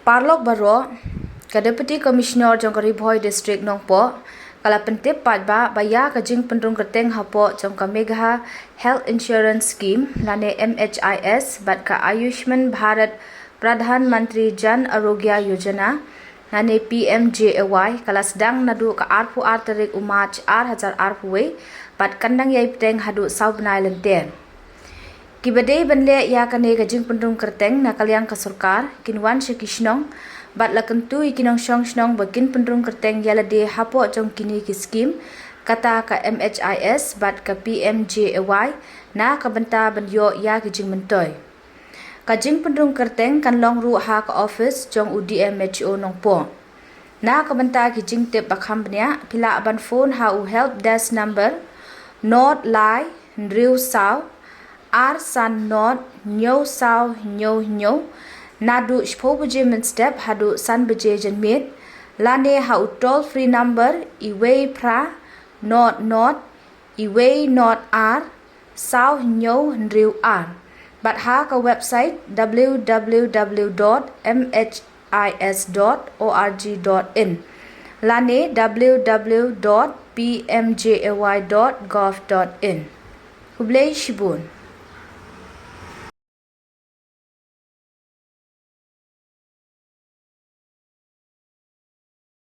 Parlok Baro, ka Deputy Commissioner Jongkari Boy District Nongpo, kala pentip padba baya ka jing pendrung kerteng hapo jongka Megha Health Insurance Scheme lane MHIS bat ka Ayushman Bharat Pradhan Mantri Jan Arogya Yojana lane PMJAY kala sedang nadu ka arpu tarik umach hazar arpuwe bat kandang yai peteng hadu saubnai lenten. Kibadai benle ya kane ka jing pendrung kerteng nakalyang ka sarkar kinwan shikishnong bat lakentu ikinong shnong bakin pendrung kerteng yalade hapo jong kini ki skim kata ka MHIS bat ka PMJAY na ka benta benyo ya ki jing mentoy. Ka jing pendrung kerteng kan long ru ha ka office jong UDMHO nongpo. Na ka benta ki jing tip bakham bnya pila ban phone ha u help desk number not lie ndriu saw ar san not nyo saw nyo nadu shpobuje min step hadu san beje janmit lane ha u toll free number iway pra not iway not ar saw nyo ndriu ar but ha ka website www.mhis.org.in lane www.pmjay.gov.in Hublay Shibun